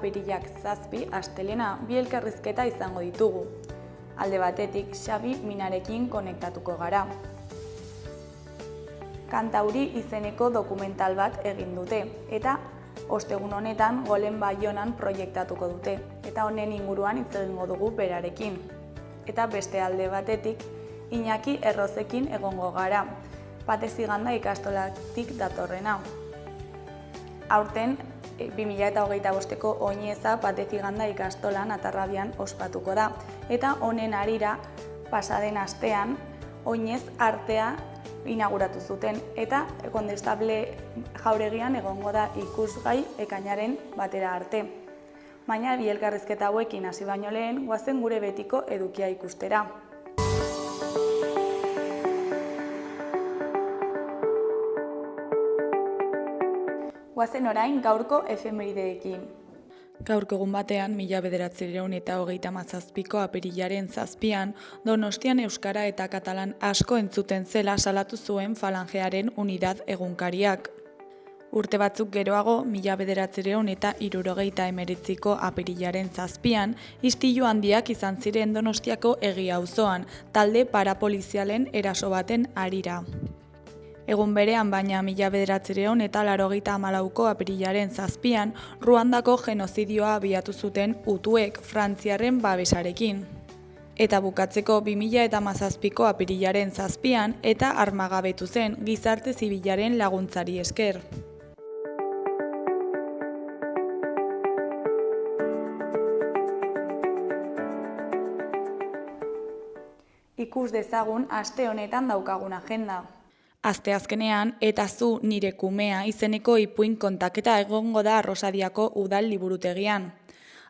apirilak 7 astelena bi elkarrizketa izango ditugu. Alde batetik Xabi Minarekin konektatuko gara. Kantauri izeneko dokumental bat egin dute eta ostegun honetan Golen Baionan proiektatuko dute eta honen inguruan hitz egingo dugu berarekin. Eta beste alde batetik Iñaki Errozekin egongo gara, Pateziganda ikastolatik datorrena. Aurten 2025ko oineza Pateziganda ikastolan Atarrabian ospatuko da eta honen harira pasaden astean oinez artea inauguratu zuten eta Kondestable Jauregian egongo da ikusgai ekainaren batera arte. Baina bi elkarrizketa hauekin hasi baino lehen goazen gure betiko edukia ikustera. Goazen orain gaurko efemerideekin. Gaurko egun batean, 1937ko apirilaren 7an, Donostian euskara eta katalan asko entzuten zela salatu zuen Falangearen Unidad egunkariak. Urte batzuk geroago, 1979ko apirilaren 7an, istilu handiak izan ziren Donostiako Egi auzoan, talde parapolizialen eraso baten harira. Egun berean baina 1984ko apirilaren 7an, Ruandako genozidioa abiatu zuten Hutuek Frantziarren babesarekin. Eta bukatzeko 2017ko apirilaren 7an eta armagabetu zen gizarte zibilaren laguntzari esker. Ikus dezagun aste honetan daukagun agenda. Asteazkenean eta zu nire kumea izeneko ipuin kontaketa egongo da Arrosadiako udal liburutegian.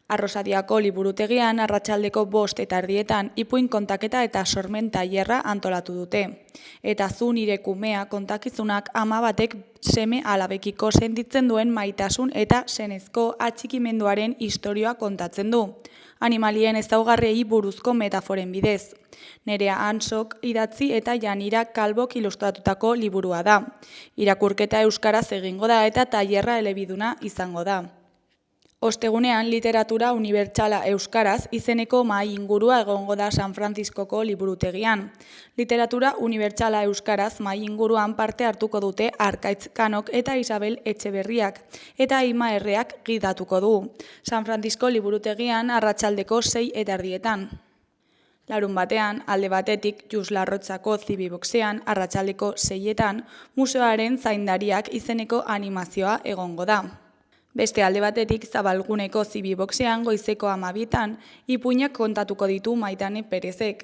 Arrosadiako liburutegian arratsaldeko 5:30 ipuin kontaketa eta sormen tailerra antolatu dute. Eta zu nire kumea kontakizunak ama batek seme alabekiko sentitzen duen maitasun eta senezko atxikimenduaren istorioa kontatzen du. Animalien ezaugarriei buruzko metaforen bidez. Nerea Hansok idatzi eta Janira Kalbok ilustratutako liburua da. Irakurketa euskaraz egingo da eta tailerra elebiduna izango da. Ostegunean literatura unibertsala euskaraz izeneko mahai ingurua egongo da San Frantziskoko liburutegian. Literatura unibertsala euskaraz mahai inguruan parte hartuko dute Arkaitz Kanok eta Isabel Etxeberriak eta Ima Erreak gidatuko du. San Frantzisko liburutegian arratsaldeko 6:30. Larun batean, alde batetik Jus Larrotzako Zibiboxean arratsaldeko 6etan museoaren zaindariak izeneko animazioa egongo da. Beste alde batetik Zabalguneko Zibiboxean goizeko 12etan ipuinak kontatuko ditu Maitane Perezek.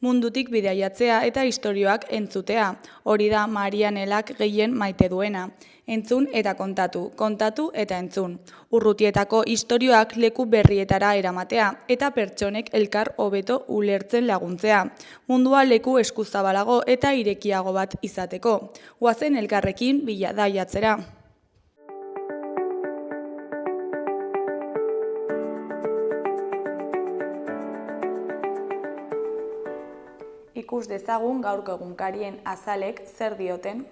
Mundutik bidaiatzea eta istorioak entzutea, hori da Marianelak gehien maite duena. Entzun eta kontatu, kontatu eta entzun. Urrutietako istorioak leku berrietara eramatea eta pertsonek elkar hobeto ulertzen laguntzea. Mundua leku eskuzabalago eta irekiago bat izateko. Goazen elkarrekin bidaiatzera. Ikus dezagun gaurko egunkarien azalek zer dioten.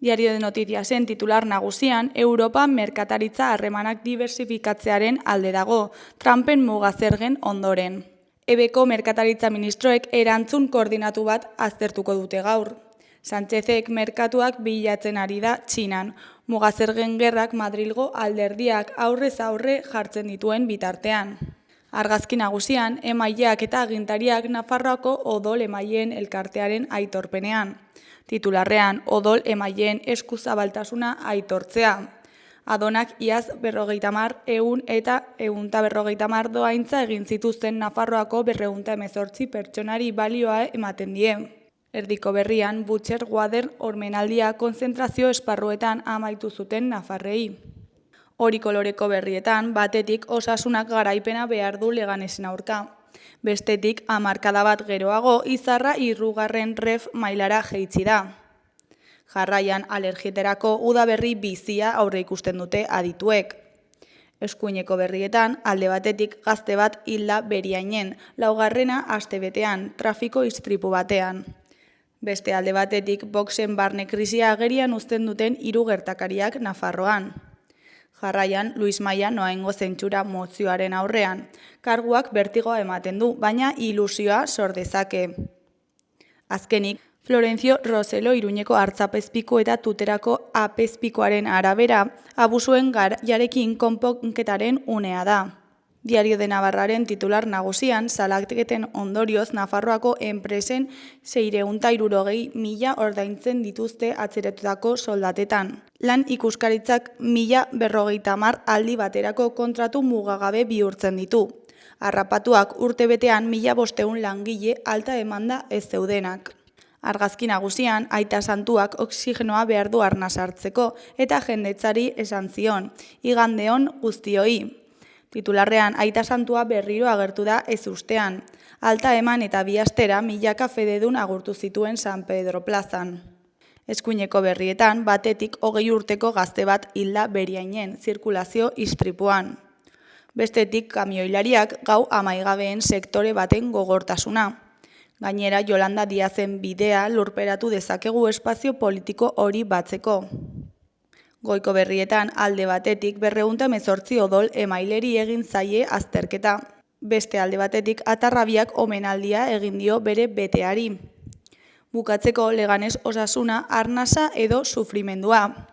Diario de Noticiasen titular nagusian, Europa merkataritza harremanak diversifikatzearen alde dago, Trumpen mugazergen ondoren. EBko merkataritza ministroek erantzun koordinatu bat aztertuko dute gaur. Sánchezek merkatuak bilatzen ari da Txinan, mugazergen gerrak Madrilgo alderdiak aurrez aurre jartzen dituen bitartean. Argazki nagusian, emaileak eta agintariak Nafarroako odol emaileen elkartearen aitorpenean. Titularrean, odol emaileen eskuzabaltasuna aitortzea. Adonak iaz 50 eta 150 doaintza egin zituzten Nafarroako 218 pertsonari balioa ematen die. Erdiko berrian, Butcher Water omenaldia konzentrazio esparruetan amaitu zuten nafarrei. Hori koloreko berrietan, batetik osasunak garaipena behar du Leganesen aurka. Bestetik, hamarkada bat geroago, Izarra 3. ref mailara jaitsi da. Jarraian, alergietarako udaberri bizia aurre ikusten dute adituek. Eskuineko berrietan, alde batetik gazte bat hilda Beriainen, 4. astebetean, trafiko istripu batean. Beste alde batetik, Voxen barne krisia agerian uzten duten 3 gertakariak Nafarroan. Jarraian, Luis Maia noaingo zentsura mozioaren aurrean. Karguak bertigoa ematen du, baina ilusioa sor dezake. Azkenik, Florencio Roselo Iruñeko hartzapezpiku eta Tuterako apezpikuaren arabera, abusuen garaiarekin konponketaren unea da. Diario de Navarraren titular nagusian, salaketen ondorioz Nafarroako enpresen 660.000 ordaintzen dituzte atzeratutako soldatetan. Lan ikuskaritzak 1.050 aldi baterako kontratu mugagabe bihurtzen ditu. Harrapatuak urtebetean 1.500 langile alta demanda ez zeudenak. Argazki nagusian, Aita Santuak oxigenoa behar du arnasa hartzeko eta jendetzari esan zion, igandeon guztioi. Titularrean, Aita Santua berriro agertu da ez ustean. Alta eman eta bi astera milaka fededun agurtu zituen San Pedro plazan. Eskuineko berrietan, batetik 20 urteko gazte bat hilda Beriainen, zirkulazio istripuan. Bestetik, kamioilariak gau amaigabeen sektore baten gogortasuna. Gainera, Yolanda Diazen bidea lurperatu dezakegu espazio politiko hori batzeko. Goiko berrietan, alde batetik 218 odol emaileri egin zaie azterketa. Beste alde batetik, Atarrabiak omenaldia egin dio bere beteari. Bukatzeko, Leganez osasuna, arnasa edo sufrimendua.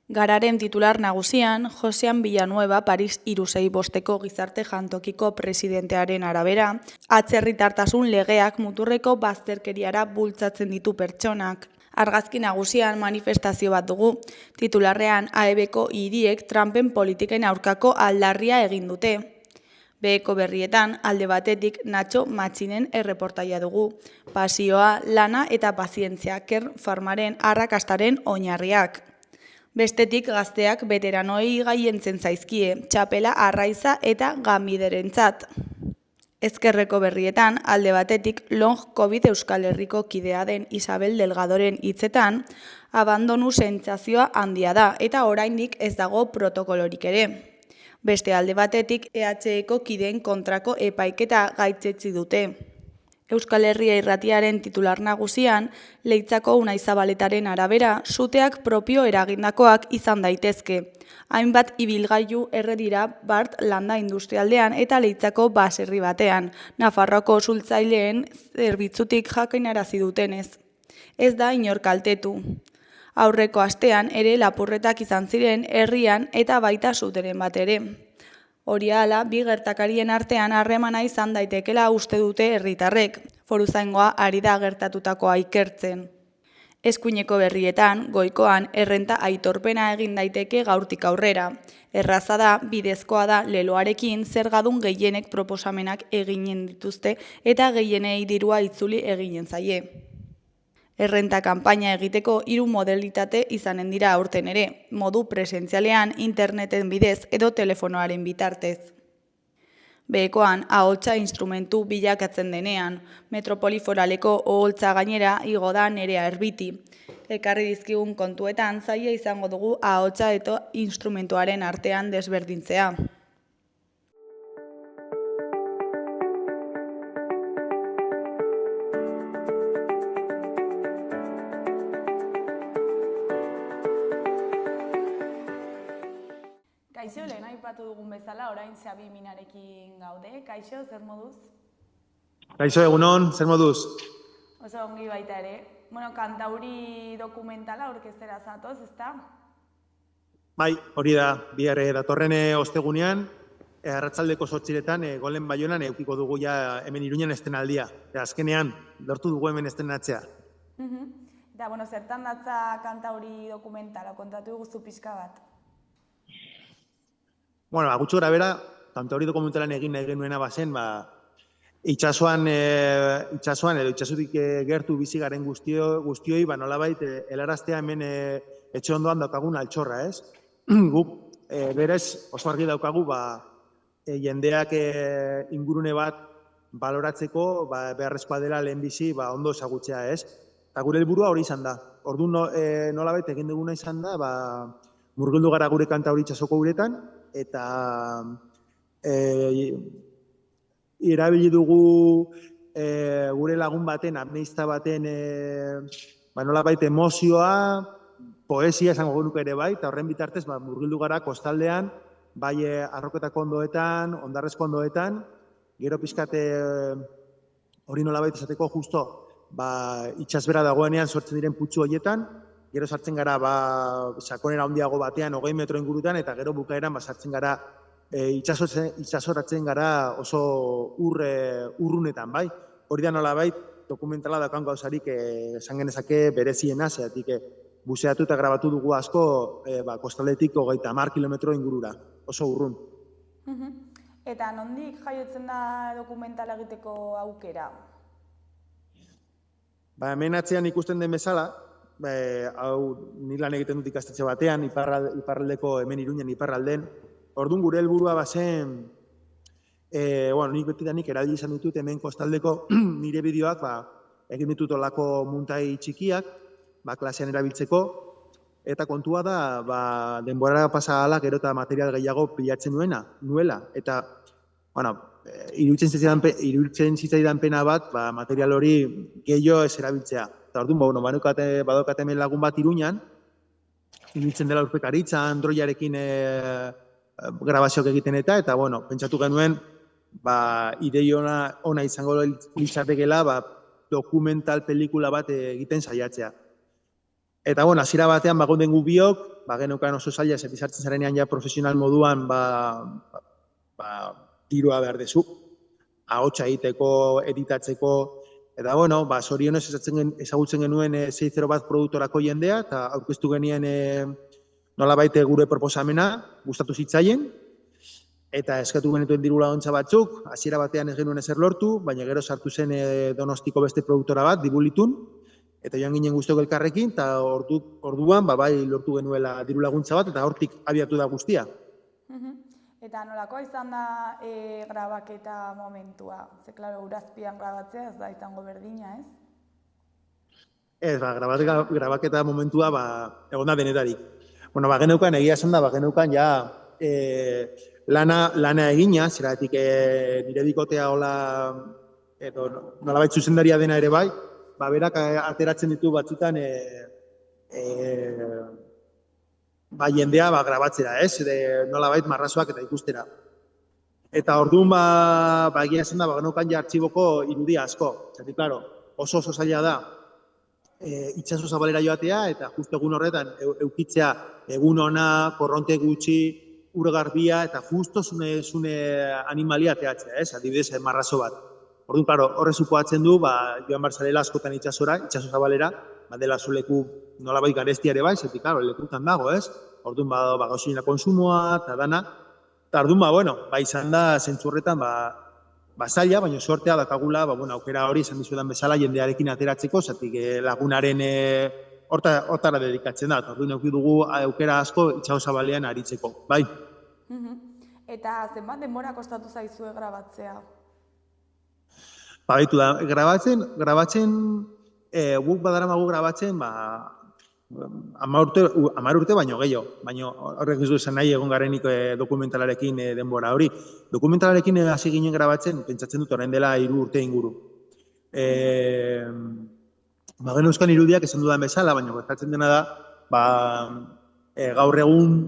Gararen titular nagusian, Josean Villanueva Paris 365ko gizarte jantokiko presidentearen arabera, atzerritartasun legeak muturreko bazterkeriara bultzatzen ditu pertsonak. Argazki nagusian manifestazio bat dugu, titularrean AEBko hiriek Trumpen politiken aurkako aldarria egin dute. Beheko berrietan, alde batetik Nacho Matxinen erreportaia dugu. Pasioa, lana eta pazientzia, Kern Farmaren arrakastaren oinarriak. Bestetik gazteak veteranoi gaientzen zaizkie, txapela arraiza eta gamiderentzat. Ezkerreko berrietan, alde batetik long COVID Euskal Herriko kidea den Isabel Delgadoren hitzetan, abandonu sentsazioa handia da eta oraindik ez dago protokolorik ere. Beste alde batetik EHeko kideen kontrako epaiketa gaitzetsi dute. Euskal Herria Irratiaren titular nagusian, Leitzako Unai Zabaletaren arabera, suteak propio eragindakoak izan daitezke. Hainbat ibilgailu erre dira Bart landa industrialdean eta Leitzako baserri batean, Nafarroako zultzaileen zerbitzutik jakinarazi dutenez. Ez da inor kaltetu. Aurreko astean ere lapurretak izan ziren herrian eta baita suteren bat ere. Hori ahala, bi gertakarien artean harremana izan daitekela uste dute herritarrek. Foruzaingoa ari da gertatutakoa ikertzen. Eskuineko berrietan, goikoan, errenta aitorpena egin daiteke gaurtik aurrera. Erraza da, bidezkoa da, leloarekin zergadun gehienek proposamenak eginen dituzte eta gehienei dirua itzuli eginen zaie. Errenta kanpaina egiteko 3 modalitate izanen dira aurten ere, modu presentzialean, interneten bidez edo telefonoaren bitartez. Behekoan, ahotsa instrumentu bilakatzen denean, metropoli foraleko oholtza gainera igo da Nerea Erbiti. Ekarri dizkigun kontuetan zaila izango dugu ahotsa eta instrumentuaren artean desberdintzea. Kaixo, lehen aipatu dugun bezala, orain Xabi Minarekin gaude. Kaixo, zer moduz? Kaixo, egunon, zer moduz? Oso ongi baita ere. Bueno, Kantauri dokumentala aurkeztera zatoz, ezta? Bai, hori da, bihar datorren ostegunean, arratsaldeko 8etan Golen Baionan edukiko dugu ja hemen Iruñan estenaldia. Azkenean, lortu dugu hemen estenatzea. Eta, bueno, zertan datza Kantauri dokumentala, kontatu guztu pixka bat. Bueno, gutxo gara bera, Kantauri dokumentalan egin nahi genuena bazen, itxasuan edo itxasutik gertu bizi garen guztioi, nolabait helaraztea hemen etxe ondoan daukagun altxorra, ez? Guk berez oso argi daukagu jendeak ingurune bat baloratzeko beharrezkoa dela lehenbizi ondo ezagutzea, ez? Eta gure helburua hori izan da. Orduan nolabait egin duguna izan da, murgildu gara gure Kantauri itxasoko uretan, eta erabili dugu gure lagun baten, amneista baten, nolabait emozioa, poesia esango genuke ere bai, eta horren bitartez murgildu gara kostaldean, bai Arroketako ondoetan, Hondarrezko ondoetan, gero pixkate hori nolabait esateko justo itxasbera dagoenean sortzen diren putzu horietan, gero sartzen gara sakonera handiago batean 20 metro ingurutan, eta gero bukaeran sartzen gara itxasoratzen gara oso urrunetan, bai? Hori da nolabait dokumentala daukan gauzarik esan genezake bereziena, zeatik buseatu eta grabatu dugu asko kostaldetik 30 kilometro ingurura, oso urrun. Eta nondik jaiotzen da dokumentala egiteko aukera? Hemen atzean ikusten den bezala, hau ni lan egiten dut ikastetxe batean, iparraldeko, hemen Iruñan iparralden, orduan gure helburua bazen, nik betidanik erabili izan ditut hemen kostaldeko nire bideoak, egin ditut olako muntai txikiak, klasean erabiltzeko, eta kontua da, denbora pasa ahala gero eta material gehiago pilatzen nuela, eta, iruditzen zitzaidan pena bat, material hori gehiago ez erabiltzea. Eta orduan, badaukat hemen lagun bat Iruñan, iruditzen dela urpekaritza, androiarekin grabazioak egiten eta, pentsatu genuen, idei ona izango litzatekeela, dokumental pelikula bat egiten saiatzea. Eta, hasiera batean, bagonden gu biok, geneukan oso zaila, sartzen zarenean ja profesional moduan, tiroa behar dezu, ahotsa egiteko, editatzeko, eta, zorionez ezagutzen genuen 601 produktorako jendea, eta aurkeztu genien nolabait gure proposamena, gustatu zitzaien, eta eskatu genituen diru laguntza batzuk, hasiera batean ez genuen ezer lortu, baina gero sartu zen Donostiko beste produktora bat, Dibulitun, eta joan ginen guztiok elkarrekin, eta orduan, lortu genuela diru laguntza bat, eta hortik abiatu da guztia. Eta nolakoa izan da grabaketa momentua? Ze, klaro, urazpian grabatzea ez da izango berdina, ez? Ez, grabaketa momentua egon da denetarik. Geneukan, egia esan da, geneukan ja lana egina, zeratik nire bikotea hola, nolabait zuzendaria dena ere bai, berak ateratzen ditu batzutan jendea grabatzera, ez? Nolabait marrazoak eta ikustera. Eta orduan, egia esan da, geneukan ja artxiboko irudia asko. Zertik, klaro, oso zaila da, itxaso zabalera joatea, eta justu egun horretan eukitzea egun ona, korronte gutxi, ur garbia, eta justo zune animalia ateatzea, ez? Adibidez, marrazo bat. Orduan, klaro, horre zukoatzen du, joan barzarela askotan itxasora, itxaso zabalera, dela zuleku nolabait garestia ere bai, zetik, klaro, lekutan dago, ez? Orduan, gasolina konsumoa, eta dana. Eta orduan, izan da, zentzu horretan, zaila, baina sortea dakagula, aukera hori izan dizuetan bezala jendearekin ateratzeko, zatik lagunaren hortara dedikatzen da. Orduan, eduki dugu aukera asko itxaso zabalean aritzeko, bai. Eta zenbat denbora kostatu zaizue grabatzea? Baitu da, grabatzen, guk badaramagu grabatzen, 10 urte baino gehiago, baina horrek ez du esan nahi egon garenik dokumentalarekin denbora hori. Dokumentalarekin hasi ginen grabatzen, pentsatzen dut orain dela 3 urte inguru. Geneuzkan irudiak esan dudan bezala, baina gertatzen dena da, gaur egun,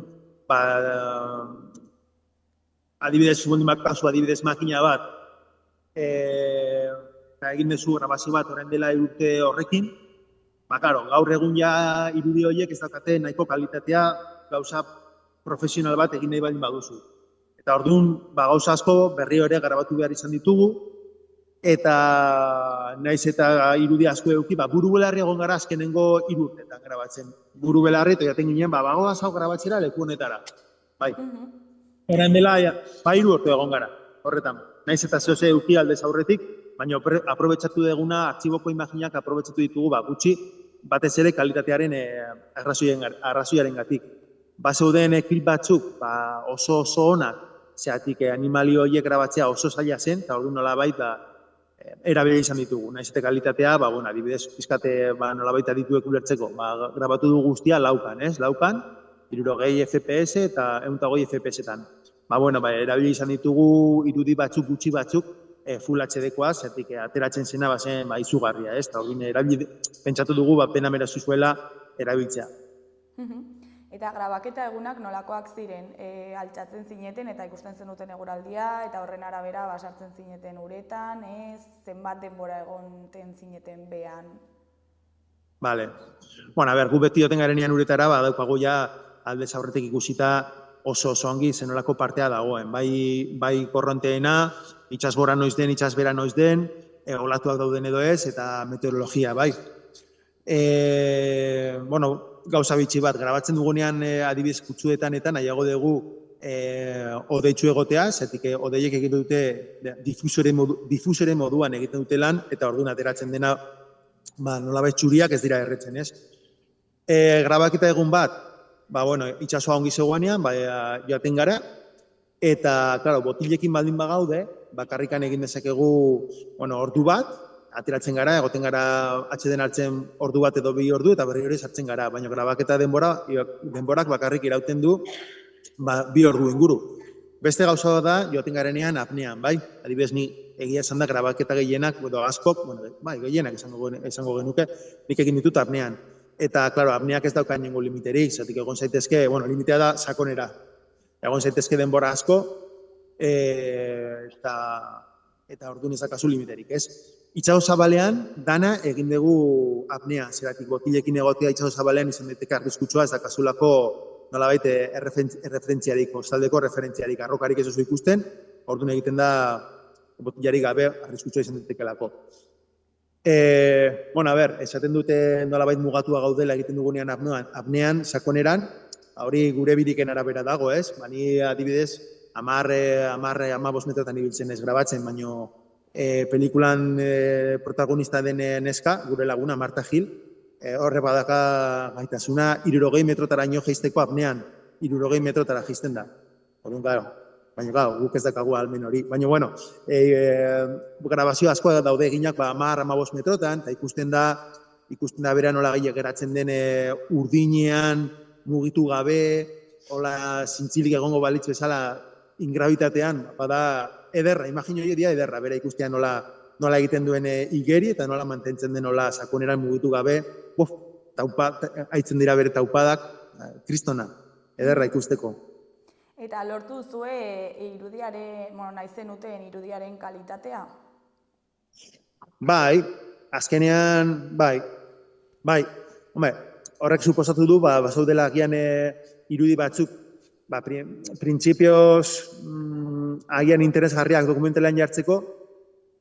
adibidez, adibidez makina bat, egin dezu grabazio bat orain dela 3 urte horrekin, gaur egun ja irudi horiek ez daukate nahiko kalitatea gauza profesional bat egin nahi baldin baduzu. Eta orduan, gauza asko berri hori grabatu behar izan ditugu, eta naiz eta irudi asko eduki, buru belarri egon gara azkenengo 3 urteetan grabatzen. Buru belarri, eta jaten ginen, bagoaz hau grabatzera leku honetara. Bai. Orain dela, 3 urte egon gara, horretan. Naiz eta zehose eduki aldez aurretik, baina aprobetxatu duguna, artxiboko imaginak aprobetxatu ditugu, gutxi, batez ere kalitatearen arrazoiaren gatik. Zeuden klip batzuk oso onak, zeatik animalio horiek grabatzea oso zaila zen, eta orduan nolabait erabili izan ditugu. Naiz eta kalitatea, adibidez, pizkate nolabait adituek ulertzeko, grabatu du guztia laukan, ez? Laukan, 60 FPS eta 120 FPS-etan. Erabili izan ditugu irudi batzuk, gutxi batzuk, Full HD-koa, zertik ateratzen zena bazen izugarria, ez? Eta hori pentsatu dugu pena merazu zuela erabiltzea. Eta grabaketa egunak nolakoak ziren, altxatzen zineten eta ikusten zenuten eguraldia, eta horren arabera basartzen zineten uretan, zenbat denbora egonten zineten behan. Vale. Bueno, a ber, gu beti joten garenean uretara, daukagu ja aldez aurretik ikusita oso ongi zenolako partea dagoen. Bai korronteena, itsasgora noiz den, itsasbera noiz den, olatuak dauden edo ez, eta meteorologia, bai. Bueno, gauza bitxi bat, grabatzen dugunean adibidez kutsuetan eta nahiago dugu odeitzu egotea, zetik odeiek egiten dute difusore moduan egiten dute lan, eta orduan ateratzen dena nolabait txuriak ez dira erretzen, ez? Grabaketa egun bat, bueno, itsasoa ongi zegoenean, joaten gara, eta, claro, botilekin baldin bagaude, bakarrikan egin dezakegu, bueno, ordu bat, ateratzen gara, egoten gara atxeden hartzen ordu bat edo 2 ordu, eta berri hori sartzen gara, baina grabaketa denborak bakarrik irauten du 2 ordu inguru. Beste gauza da, joaten garenean apnean, bai? Adibidez, ni egia esan da grabaketa gehienak, edo askok, bai, gehienak esango genuke, nik egin ditut apnean. Eta, klaro, apneak ez daukan ningu limiterik, zatik egon zaitezke, bueno, limitea da sakonera. Egon zaitezke denbora asko, eta orduan ezakazu limiterik, ez? Itxaso zabalean, dana egin dugu apnea, zeratik botilekin egotea itxaso zabalean izan daiteke arriskutsua ez dakazulako nolabait erreferentziarik, kostaldeko referentziarik, arrokarik ez oso ikusten, orduan egiten da botilarik gabe arriskutsua izan daitekelako. Bueno, a ber, esaten dute nolabait mugatua gaudela egiten dugunean apnean, sakoneran, hori gure biriken arabera dago, ez? Ni adibidez, 10-15 metrotan ibiltzen ez grabatzen, baino pelikulan protagonista den neska, gure laguna, Marta Gil, horre badaka gaitasuna 60 metrotaraino jaisteko apnean, 60 metrotara jaisten da. Orduan, claro, baina guk ez dakagu almen hori. Baina, bueno, grabazio asko daude eginak 10-15 metrotan, eta ikusten da bera nola gehiak geratzen den urdinean, mugitu gabe, hola zintzilik egongo balitz bezala ingrabitatean, bada ederra, imagino hori dia ederra, bera ikustea nola egiten duen igeri eta nola mantentzen den nola sakoneran mugitu gabe, haitzen dira bere taupadak, kristona, ederra ikusteko. Eta lortu zue nahi zenuten irudiaren kalitatea? Bai, azkenean, bai, horrek suposatu du, bazaudela agian irudi batzuk, printzipioz agian interesgarriak dokumentalean jartzeko,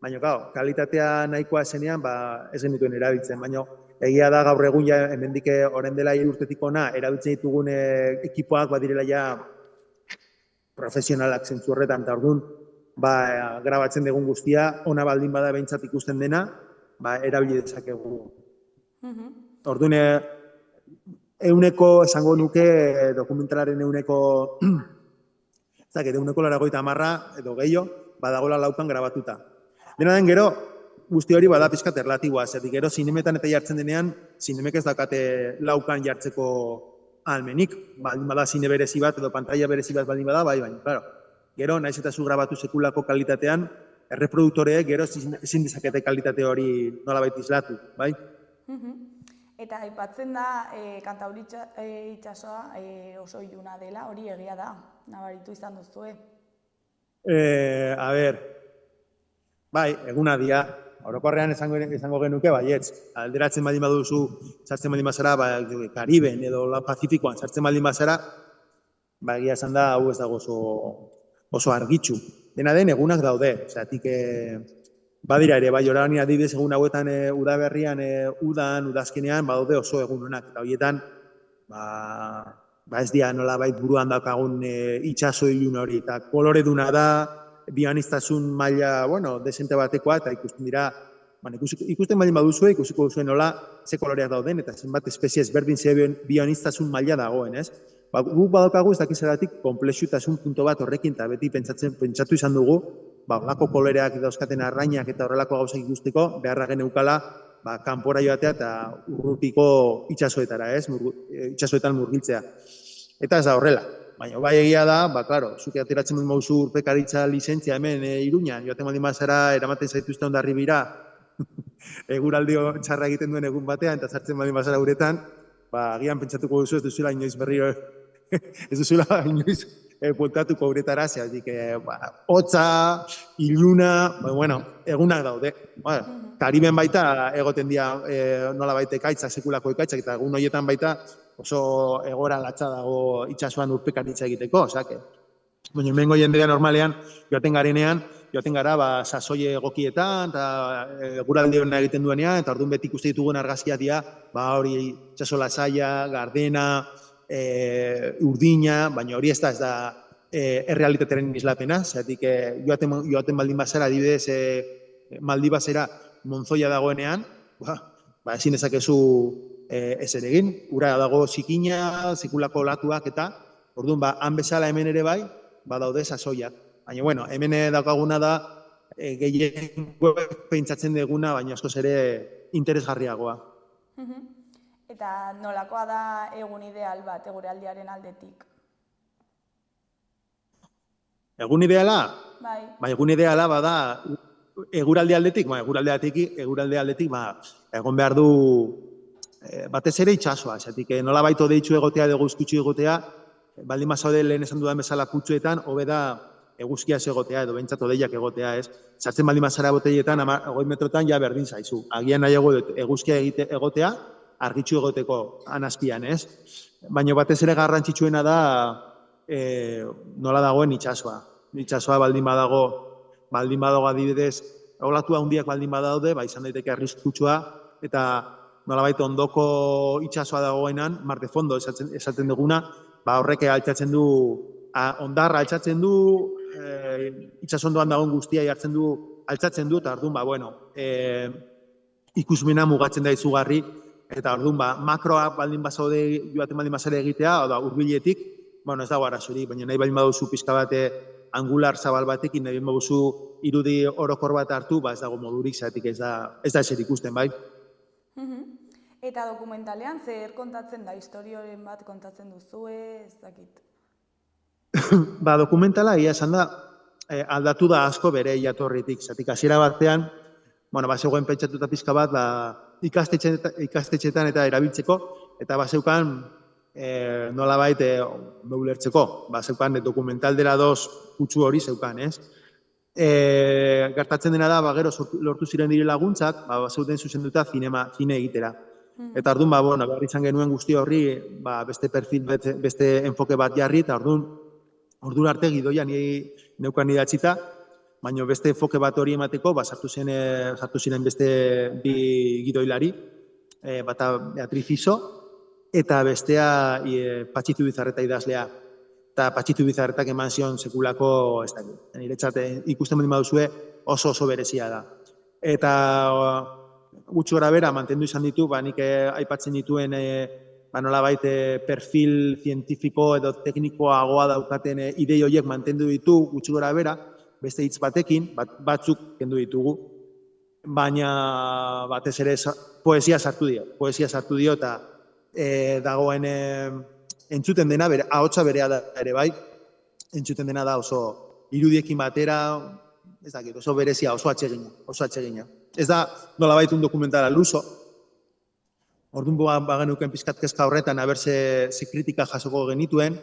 baina, kalitatea nahikoa zenean, ez genituen erabiltzen, baina egia da gaur egun hemendik orain dela 3 urtetik hona erabiltzen ditugun ekipoak badirela ja profesionalak zentzu horretan, eta orduan grabatzen dugun guztia, ona baldin bada behintzat ikusten dena, erabili dezakegu. Orduan, esango nuke dokumentalaren euneko 80 edo gehiago, badagola laukan grabatuta. Dena den gero, guzti hori bada pixkat erlatiboa, zertik gero zinemetan eta jartzen denean, zinemek ez dakate laukan jartzeko almenik, baldin bada zine berezi bat edo pantalla berezi bat baldin bada, baina, claro, gero, nahiz eta zu grabatu sekulako kalitatean, erreproduktoreek gero ezin dezakete kalitate hori nolabait islatu, bai? Eta aipatzen da, Kantauri itsasoa oso iluna dela, hori egia da, nabaritu izan duzue. A ber, bai, eguna dia, orokorrean esango genuke, baietz, alderatzen baldin baduzu, sartzen baldin bazara, Kariben edo Pazifikoan sartzen baldin bazara, egia esan da, hau ez dago oso argitxu. Dena den, egunak daude, zatik, badira ere, bai, orain adibidez egun hauetan udaberrian, udazkenean, badaude oso egunonak, eta horietan, ez dira nolabait buruan daukagun itxaso ilun hori, eta koloreduna da, bioaniztasun maila, desente batekoa, eta ikusten dira, ikusten baldin baduzue, ikusiko duzuen nola, ze koloreak dauden, eta zenbat espezie ezberdin ze bioaniztasun maila dagoen, ez? Guk badaukagu ez dakizeratik komplexutasun punto bat horrekin, eta beti pentsatu izan dugu, horrelako koloreak dauzkaten arrainak eta horrelako gauzak ikusteko, beharra geneukala, kanpora joatea eta urrutiko itxasoetara, ez? Itxasoetan murgiltzea. Eta ez da horrela. Baina, bai egia da, klaro, zuke ateratzen dut mauzu urpekaritza lizentzia hemen Iruñan, joaten baldin bazara eramaten zaituzte ondarri bira, eguraldi txarra egiten duen egun batean, eta sartzen baldin bazara uretan, agian pentsatuko duzu ez duzula inoiz berriro, ez duzula inoiz bueltatuko uretara, zeatik, hotza, iluna, bueno, egunak daude. Kariben baita egoten dira nola baita ekaitzak, sekulako ekaitzak, eta egun horietan baita oso egora latza dago itsasoan urpekaritza egiteko, osake. Baina hemengo jendea normalean, joaten gara sasoi egokietan, eta eguraldi hona egiten duenean, eta orduan beti ikuste ditugun argazkiak dira, hori itsaso lasaia, gardena, urdina, baina hori ez da errealitatearen islapena, zeratik joaten baldin bazara, adibidez, Maldibasera Monzoia dagoenean, ezin dezakezu ezer egin, ura dago zikina, sekulako olatuak eta, orduan, han bezala hemen ere bai, badaude sasoiak. Baina, bueno, hemen daukaguna da, gehien pentsatzen duguna, baina askoz ere interesgarriagoa. Eta nolakoa da egun ideal bat, eguraldiaren aldetik? Egun ideala? Bai. Egun ideala bada, eguraldi aldetik, egon behar du batez ere itsasoa, esatik, nola baito deitzu egotea, deguzkutsu egotea, baldin bazaude lehen esan dudan bezala kutsuetan, hobe da eguzkia ez egotea, edo behintzat odeiak egotea, ez? Sartzen baldin bazara boteietan, 20 metrotan, ja berdin zaizu. Agian nahiago eguzkia egotea, argitxu egoteko anazpian, ez? Baina batez ere garrantzitsuena da nola dagoen itsasoa. Itsasoa baldin badago adibidez, olatu handiak baldin badaude, izan daiteke arriskutsua, eta nolabait ondoko itsasoa dagoenan, mar de fondo esaten duguna, horrek altxatzen du, ondarra altxatzen du, itsasondoan dagoen guztia altxatzen du, eta orduan, ikusmena mugatzen da izugarri, eta orduan, makroak baldin bazaude joaten baldin bazare egitea, hurbiletik, ez dago arazorik, baina nahi baldin baduzu pizka bate angular zabal batekin, nahi baduzu irudi orokor bat hartu, ez dago modurik, zeratik ez da ezer ikusten, bai. Eta dokumentalean zer kontatzen da, historioren bat kontatzen duzue, ez dakit? Dokumentala, ia esan da, aldatu da asko bere jatorritik, zeratik hasiera batean, zegoen pentsatuta pizka bat, ikastetxetan eta erabiltzeko, eta zeukan nolabait ulertzeko, zeukan dokumental dela doz kutsu hori zeukan, ez? Gertatzen dena da, gero lortu ziren dire laguntzak, zeuden zuzenduta zine egitera. Eta orduan, behar izan genuen guzti horri, beste perfil, beste enfoke bat jarri, eta orduan arte gidoia neukan idatzita, baina beste enfoke bat hori emateko, sartu ziren beste bi gidoilari, bata Beatriz Iso, eta bestea Patxitu Bizarreta idazlea. Eta Patxitu Bizarretak eman zion sekulako, ez da, niretzat ikusten baldin baduzue oso berezia da. Eta gutxi gora bera mantendu izan ditu, nik aipatzen dituen nolabait perfil zientifiko edo teknikoagoa daukaten idei horiek mantendu ditu gutxi gora bera, beste hitz batekin, batzuk kendu ditugu, baina batez ere poesia sartu dio, eta dagoen entzuten dena, ahotsa berea da ere bai, entzuten dena da oso irudiekin batera, ez dakit, oso berezia, oso atsegina. Ez da nolabait un dokumentala luso, orduan bagenuken pizkat kezka horretan, aber ze kritika jasoko genituen,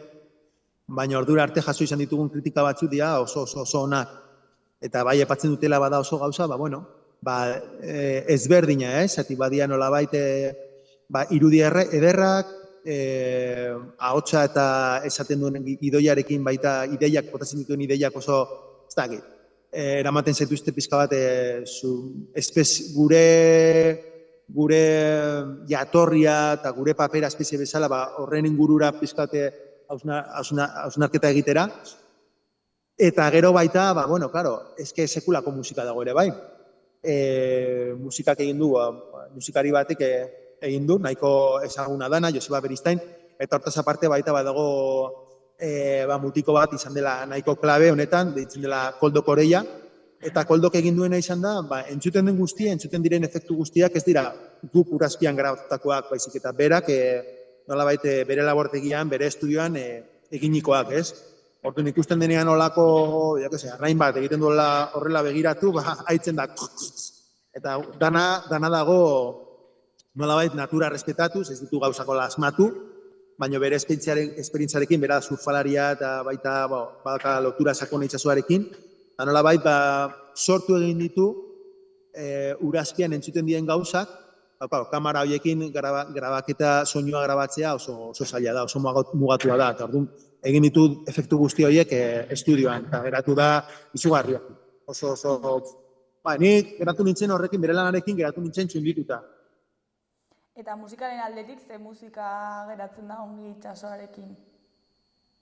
baina ordura arte jaso izan ditugun kritika batzu dira oso onak. Eta bai epatzen dutela bada oso gauza, ezberdina, zati badia nolabait irudi ederrak, ahotsa eta esaten duen idoiarekin baita ideiak, botatzen dituen ideiak oso, ez dakit, eramaten zaituzte pizka bat gure jatorria eta gure papera espezie bezala horren ingurura pizkate hausnarketa egitera. Eta gero baita, eske sekulako musika dago ere bai. Musikak egin du, musikari batek egin du, nahiko ezaguna dana, Joseba Beristain, eta hortaz aparte baita badago mutiko bat izan dela nahiko klabe honetan, deitzen dela Koldo Koreia, eta Koldok egin duena izan da, entzuten den guztia, entzuten diren efektu guztiak ez dira guk urazpian grabatutakoak, baizik eta berak nolabait bere labortegian, bere estudioan eginikoak, ez? Orduan ikusten denean olako, arrain bat egiten duela horrela begiratu, haitzen da, eta dana dago nolabait natura respetatuz, ez ditu gauzako asmatu, baina bere esperientziarekin, bera surfalaria eta baita badaka lotura sakona itsasoarekin, eta nolabait sortu egin ditu urazpian entzuten dien gauzak, kamera horiekin grabaketa soinua grabatzea oso zaila da, oso mugatua da, eta orduan egin ditu efektu guzti horiek estudioan, eta geratu da izugarria. Nik geratu nintzen horrekin, bere lanarekin geratu nintzen txundituta. Eta musikaren aldetik, ze musika geratzen da ongi itsasoarekin?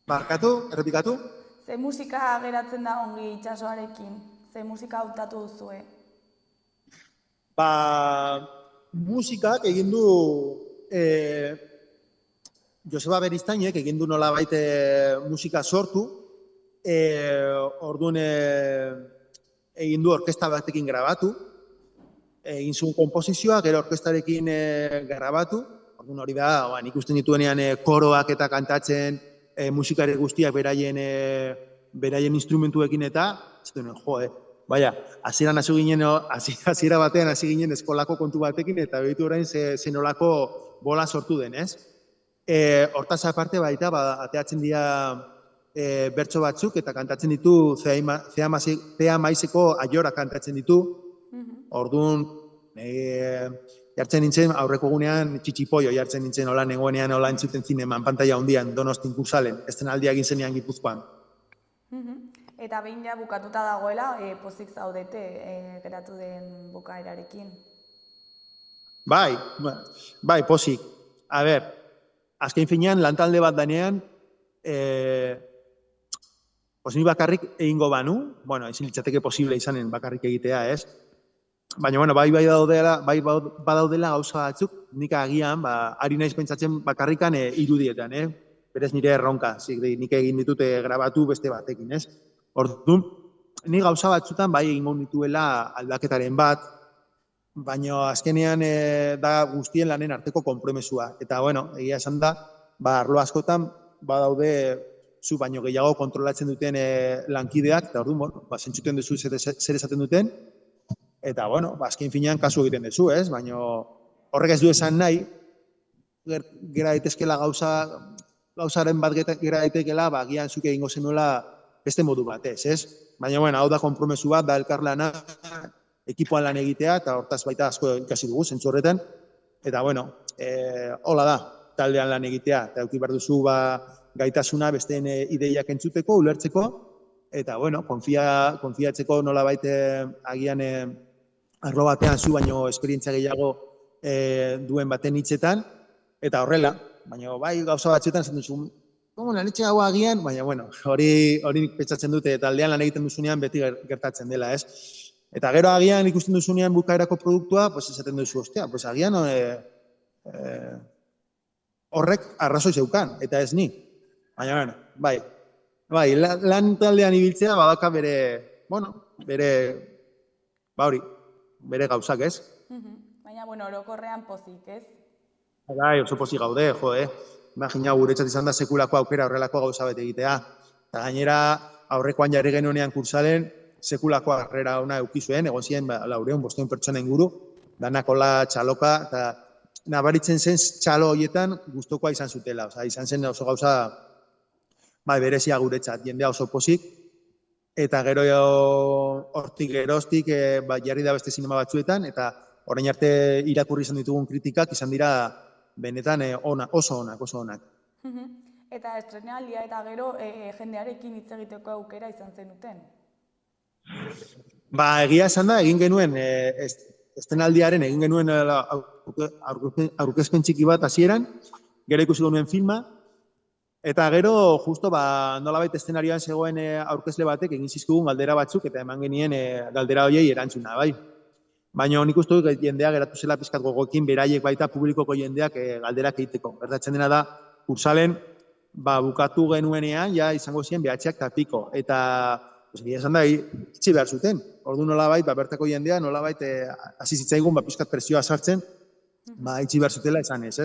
Barkatu, errepikatu? Ze musika geratzen da ongi itsasoarekin? Ze musika hautatu duzue? Musikak egin du Joseba Beriztainek egin du nolabait musika sortu, orduan egin du orkesta batekin grabatu, egin zuen komposizioa, gero orkestarekin grabatu, orduan hori da, nik usten dituenean koroak eta kantatzen, musikari guztiak beraien instrumentuekin eta, hasiera batean hasi ginen eskolako kontu batekin eta behitu orain ze nolako bola sortu den, ez? Hortaz aparte baita, ateatzen dira bertso batzuk eta kantatzen ditu Zea Maizeko Aiora kantatzen ditu. Orduan, jartzen nintzen, aurreko gunean txitxipoio jartzen nintzen, hola nengoenean hola entzuten zineman, pantalla handian, Donostin Kursalen, estenaldia egin zenean Gipuzkoan. Eta behin ja bukatuta dagoela, pozik zaudete geratu den bukaerarekin. Bai, pozik. A ber, azken finean, lantalde bat danean, ni bakarrik egingo banu, ezin litzateke posible izanen bakarrik egitea, ez? Baina, bai badaudela gauza batzuk, nik agian, ari naiz pentsatzen bakarrikan irudietan, berez nire erronka, nik egin ditute grabatu beste batekin, ez? Orduan, ni gauza batzutan bai egingo nituela aldaketaren bat, baina azkenean da guztien lanen arteko konpromesua. Eta, egia esan da, arlo askotan badaude zu baino gehiago kontrolatzen duten lankideak, eta orduan, zentzuten duzu zer esaten duten, eta, azken finean kasu egiten duzu, ez? Baina horrek ez du esan nahi, gera daitezkela gauzaren bat gera daitekeela, agian zuk egingo zenuela beste modu batez, ez? Baina, hau da konpromesu bat, da elkarlana, ekipoan lan egitea, eta hortaz baita asko ikasi dugu, zentzu horretan. Eta, hola da, taldean lan egitea, eta eduki behar duzu gaitasuna besteen ideiak entzuteko, ulertzeko, eta, konfiatzeko nolabait agian arlo batean zu baino esperientzia gehiago duen baten hitzetan, eta horrela, baina bai gauza batzuetan zen duzu, lanetxe hau agian, baina hori nik pentsatzen dute taldean lan egiten duzunean beti gertatzen dela, ez? Eta gero agian ikusten duzunean bukaerako produktua, esaten duzu, agian horrek arrazoi zeukan, eta ez ni. Baina, bai, lan taldean ibiltzea badaka bere gauzak, ez? Baina, orokorrean pozik, ez? Bai, oso pozik gaude, Imagina, guretzat izan da sekulako aukera horrelako gauza bat egitea. Eta gainera, aurrekoan jarri genuenean kursalen, sekulako harrera ona eukizuen, egon ziren 400-500 pertsona inguru, danakola, txaloka, eta nabaritzen zen txalo horietan gustukoa izan zutela. Izan zen oso gauza berezia guretzat, jendea oso pozik, eta gero hortik geroztik jarri da beste zinema batzuetan, eta orain arte irakurri izan ditugun kritikak izan dira benetan oso onak. Eta estrenaldia eta gero jendearekin hitz egiteko aukera izan zenuten? Egia esan da, egin genuen estrenaldiaren, egin genuen aurkezpen txiki bat hasieran, gero ikusi genuen filma, eta gero justo nolabait eszenarioan zegoen aurkezle batek egin zizkigun galdera batzuk, eta eman genien galdera horiei erantzuna, bai. Baina nik uste dut jendea geratu zela pizkat gogoekin beraiek baita publikoko jendeak galderak egiteko. Gertatzen dena da, kursalen bukatu genuenean, izango ziren behatxeak eta piko. Eta, esan da, itxi behar zuten. Ordu nolabait, bertako jendea, nolabait, hasi zitzaigun pizkat presioa sartzen, itxi behar zutela esan ez.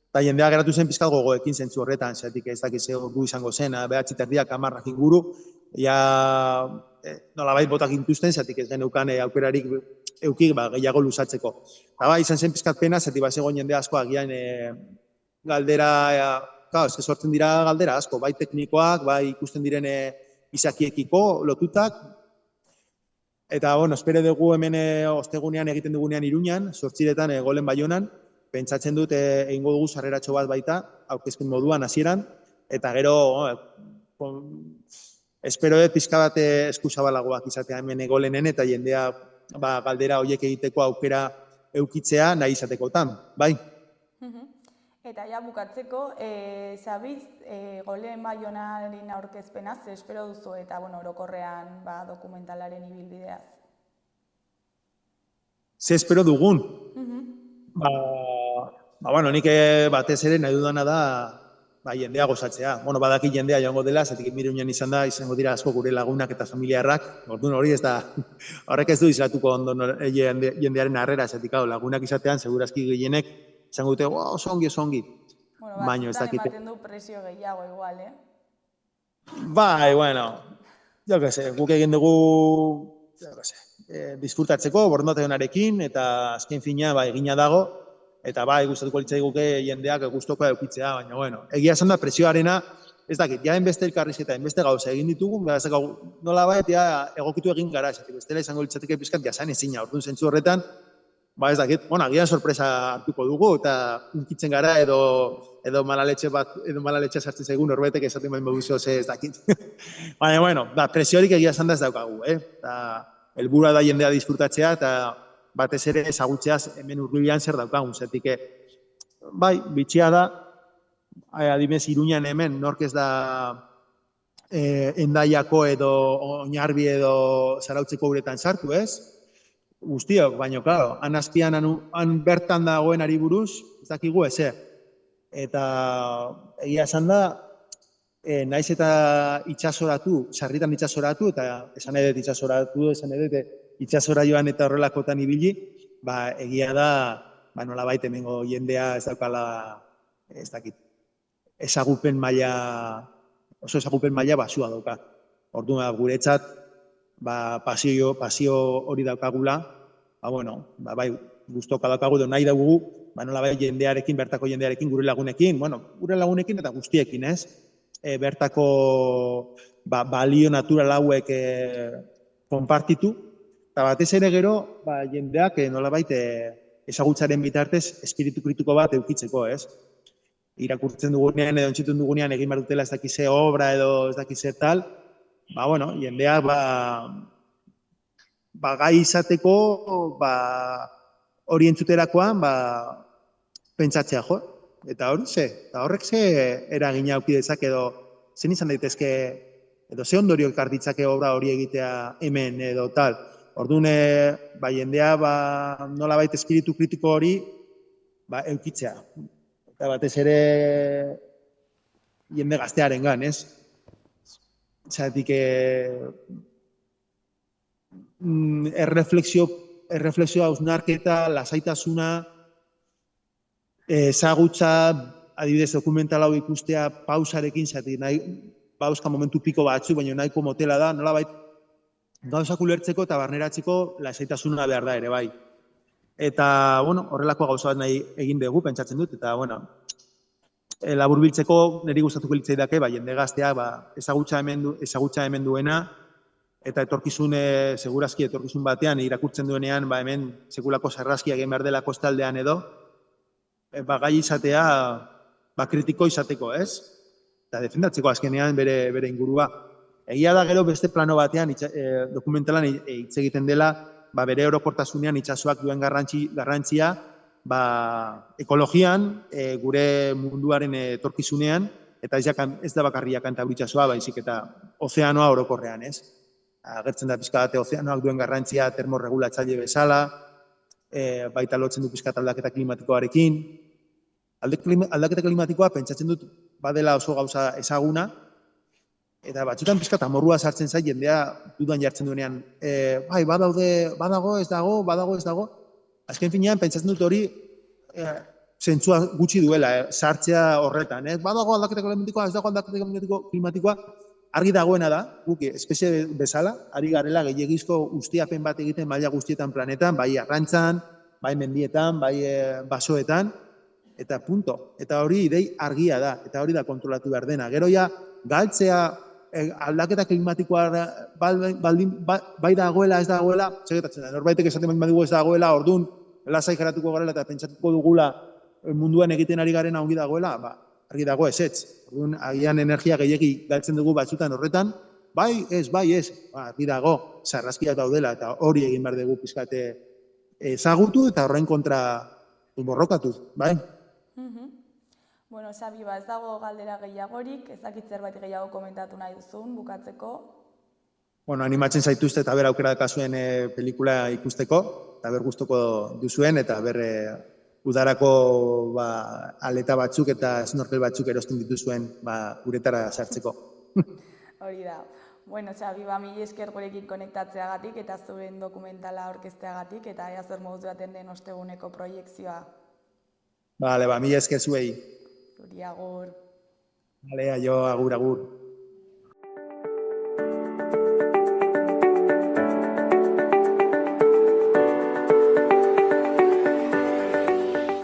Eta jendea geratu zen pizkat gogoekin zentzu horretan, zeatik ez dakiz gu izango zen, behatxi terdiak 10 inguru, nolabait botak intuzten, zeatik ez geneukan aukerarik euki gehiago luzatzeko. Eta bai, izan zen pizkat pena, zati bazegoen jende asko agian galdera, eske sortzen dira galdera asko, bai teknikoak, bai ikusten diren izakiekiko lotutak. Eta, bueno, espero dugu hemen ostegunean egiten dugunean Iruñan, 8etan golen Baionan, pentsatzen dut egingo dugu sarreratxo bat baita, aurkezpen moduan hasieran, eta gero, espero pizka bat eskuzabalagoak izatea hemen golenen eta jendea galdera horiek egiteko aukera eukitzea nahi izatekotan, bai? Eta ja bukatzeko, Zabiz, golen Baionaren aurkezpenaz, espero duzu eta orokorrean dokumentalaren ibilbideaz? Ze espero dugun? Nik batez ere nahi dudana da jendea gozatzea. Badaki jendea joango dela, zatik Iruñan izango dira asko gure lagunak eta familiarrak, orduan hori ez da, horrek ez du izlatuko ondo jendearen harrera, zatik lagunak izatean, segurazki gehienek, izango dute, oso ongi. Baina ez dakite. Ematen du presio gehiago igual, Bai, guk egin dugu, disfrutatzeko, borondate honarekin, eta azken fina egina dago, eta gustatuko litzai guke jendeak gustukoa edukitzea, baina, egia esan da presioarena, ez dakit, ja enbeste elkarrizketa, enbeste gauza egin ditugu, nola egokitu egin gara, bestela izango litzateke pizkat jasan ezina, orduan zentzu horretan, ez dakit, agian sorpresa hartuko dugu, eta unkitzen gara edo malaletxe sartzen zaigun norbetek esaten bain moduzo ez dakit. Baina, presiorik egia esan da ez daukagu, eta helburua da jendea disfrutatzea, eta batez ere ezagutzeaz hemen hurbilean zer daukagun, zetik, bitxia da, adibidez Iruñan hemen, nork ez da Endaiako edo Oinarbi edo Zarautzeko uretan sartu, ez? Guztiok, baina, klaro, han azpian, han bertan dagoen ari buruz, ez dakigu ezer. Eta egia esan da, naiz eta itxasoratu, sarritan itxasoratu, eta esan edet itxasora joan eta horrelakotan ibili, egia da, nolabait hemengo jendea ez daukala, ez dakit, oso ezagupen maila basua dauka. Orduan, guretzat, pasio hori daukagula, guztoka daukagu edo nahi daugu, nolabait jendearekin, bertako jendearekin, gure lagunekin eta guztiekin, ez? Bertako balio natural hauek konpartitu, eta batez ere gero, jendeak nolabait ezagutzaren bitartez espiritu kritiko bat eukitzeko, ez? Irakurtzen dugunean edo entzutun dugunean egin behar dutela ez dakize obra edo ez dakize tal, jendea gai izateko hori entzuterakoan pentsatzea jo. Eta horrek ze eragina auki dezak edo zen izan daitezke edo ze ondorio ekar ditzake obra hori egitea hemen edo tal. Orduan, jendea nolabait espiritu kritiko hori eukitzea. Eta batez ere jende gaztearengan, ez? Zatik, erreflexio hausnarketa, lasaitasuna, ezagutza, adibidez dokumental hau ikustea pausarekin, zatik, bauzka momentu piko batzu, baina nahiko motela da, nolabait, gauzak ulertzeko eta barneratzeko lasaitasuna behar da ere, bai. Eta, horrelako gauza bat nahi egin dugu, pentsatzen dut, eta, laburbiltzeko niri gustatuko litzaidake, jende gaztea, ezagutza hemen duena, eta segurazki etorkizun batean, irakurtzen duenean, hemen sekulako sarrazkia egin behar dela kostaldean edo, gai izatea, kritiko izateko, ez? Eta defendatzeko azkenean bere ingurua. Egia da gero beste plano batean, dokumentalan hitz egiten dela, bere orokortasunean itsasoak duen garrantzia, ekologian, gure munduaren etorkizunean, eta ez da bakarria Kantauri itsasoa, baizik eta ozeanoa orokorrean, ez? Agertzen da pixka bate ozeanoak duen garrantzia termorregulatzaile bezala, baita lotzen du pixka aldaketa klimatikoarekin. Aldaketa klimatikoa pentsatzen dut badela oso gauza ezaguna, eta batzutan pixka amorrua sartzen zait jendea dudan jartzen duenean, badago, ez dago. Azken finean, pentsatzen dut hori zentzua gutxi duela, sartzea horretan. Badago aldaketa klimatikoa, ez dago aldaketa klimatikoa, argi dagoena da, guk espezie bezala, ari garela gehiagizko ustiapen bat egiten maila guztietan planetan, bai arrantzan, bai mendietan, bai basoetan, eta punto. Eta hori idei argia da, eta hori da kontrolatu behar dena. Gero ja, galtzea, aldaketa klimatikoa bai dagoela, ez dagoela, segetatzen da. Norbaitek esaten badugu ez dagoela, orduan, lasai geratuko garela eta pentsatuko dugula munduan egiten ari garen ongi dagoela, argi dago ezetz. Orduan, agian energia gehiegi galtzen dugu batzutan horretan, bai ez, argi dago, sarraskiak daudela, eta hori egin behar dugu pizkate ezagutu eta horren kontra borrokatu, bai? Bueno, Xabi, ez dago galdera gehiagorik, ezakit zerbait gehiago komentatu nahi duzun, bukatzeko. Bueno, animatzen zaituzte eta ber aukera dakazuen pelikula ikusteko, eta ber gustoko duzuen, eta ber udarako aleta batzuk eta snorkel batzuk erosten dituzuen uretara sartzeko. Hori da. Bueno, Xabi, mila esker gurekin konektatzeagatik eta zuen dokumentala aurkezteagatik, eta ea zer moduz baten den osteguneko proiekzioa. Bale, mila esker zuei. Zuri agur. Bale, aio, agur.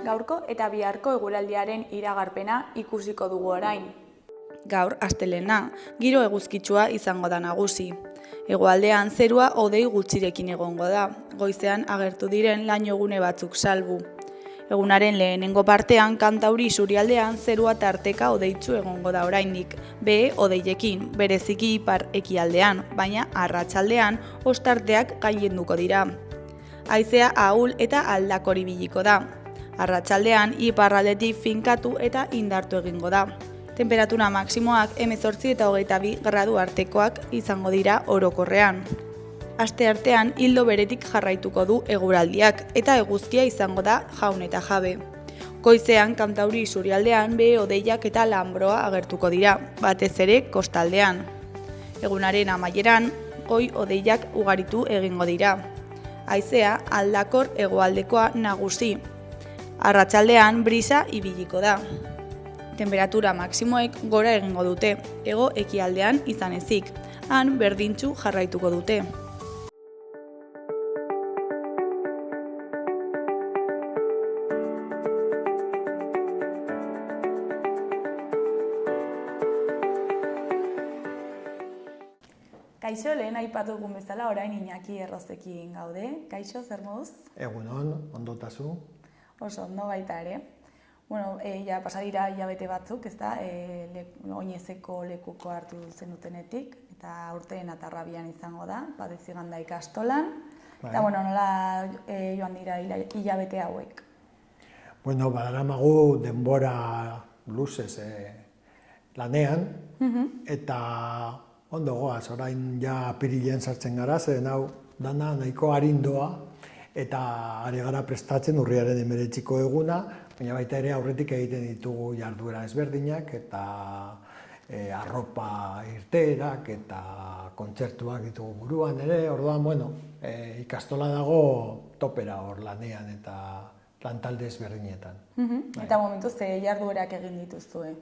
Gaurko eta biharko eguraldiaren iragarpena ikusiko dugu orain. Gaur, astelena, giro eguzkitsua izango da nagusi. Hegoaldean zerua hodei gutxirekin egongo da, goizean agertu diren lainogune batzuk salbu. Egunaren lehenengo partean, Kantauri isurialdean zerua tarteka hodeitsu egongo da oraindik, behe hodeiekin, bereziki ipar ekialdean, baina arratsaldean ostarteak gailenduko dira. Haizea ahul eta aldakor ibiliko da. Arratsaldean iparraldetik finkatu eta indartu egingo da. Temperatura maksimoak 18 eta 22 gradu artekoak izango dira orokorrean. Asteartean ildo beretik jarraituko du eguraldiak eta eguzkia izango da jaun eta jabe. Goizean Kantauri isurialdean behe hodeiak eta lanbroa agertuko dira, batez ere kostaldean. Egunaren amaieran goi hodeiak ugaritu egingo dira. Haizea aldakor hegoaldekoa nagusi. Arratsaldean brisa ibiliko da. Temperatura maksimoek gora egingo dute, hego ekialdean izan ezik, han berdintsu jarraituko dute. Kaixo, lehen aipatu dugun bezala, orain Iñaki Errozekin gaude. Kaixo, zer moduz? Egunon, ondotazu. Oso, ondo baita ere. Bueno, ja pasadira hilabete batzuk, ez da, oinezeko lekuko hartu zenutenetik, eta aurten atarrabian izango da, Badeziganda ikastolan. Eta, bueno, nola joan dira hilabete hauek? Bueno, badaramagu denbora luzez lanean, eta ondo goaz, orain ja apirilean sartzen gara, zeren hau dana nahiko arindoa, eta ari gara prestatzen urriaren 19ko eguna, baina baita ere aurretik egiten ditugu jarduera ezberdinak, eta arropa irteerak, eta kontzertuak ditugu buruan ere, orduan, bueno, ikastola dago topera hor lanean eta lantalde ezberdinetan. Eta momentuz, ze jarduerak egin dituzue?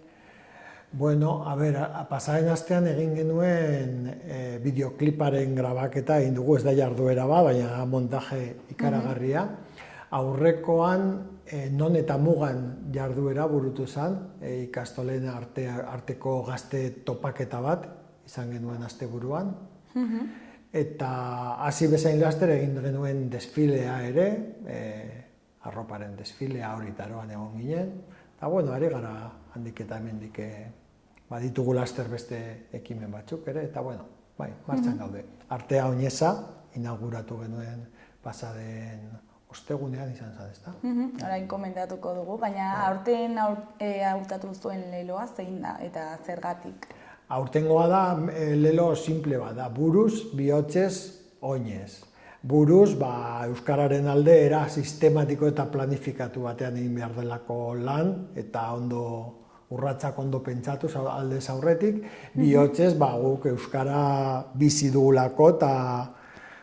Bueno, a ber, pasaren astean egin genuen bideokliparen grabaketa egin dugu, ez da jarduera baina montaje ikaragarria. Aurrekoan, non eta mugan jarduera burutu zen, ikastolen arteko gazte topaketa bat, izan genuen asteburuan. Eta hasi bezain laster egin genuen desfilea ere, arroparen desfilea hori taroan egon ginen. Eta, bueno, ari gara handik eta hemendik baditugu laster beste ekimen batzuk ere, eta, bueno, bai, martxan gaude. Artea Oineza inauguratu genuen pasaden ostegunean izan zen, ezta? Orain komentatuko dugu, baina aurten hautatu zuen leloa zein da eta zergatik? Aurtengoa da lelo simple bat da, buruz, bihotzez, oinez. Buruz, euskararen alde era sistematiko eta planifikatu batean egin behar delako lan, eta ondo urratsak ondo pentsatu aldez aurretik, bihotzez guk euskara bizi dugulako eta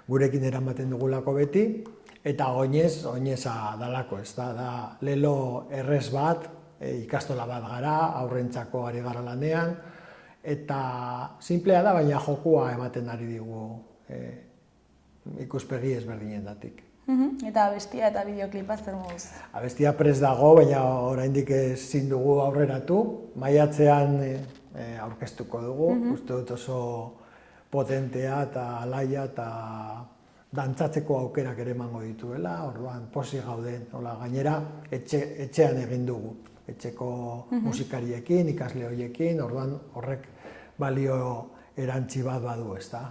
gurekin eramaten dugulako beti, eta oineza dalako, ez da lelo errez bat, ikastola bat gara, aurrentzako ari gara lanean, eta simplea da, baina jokua ematen ari digu ikuspegi ezberdinetatik. Eta abestia eta bideoklipa zer moduz? Abestia prest dago, baina oraindik ezin dugu aurreratu. Maiatzean aurkeztuko dugu, uste dut oso potentea eta alaia eta dantzatzeko aukerak ere emango dituela, orduan pozik gauden, gainera etxean egin dugu, etxeko musikariekin, ikasle horiekin, orduan horrek balio erantzi bat badu, ezta.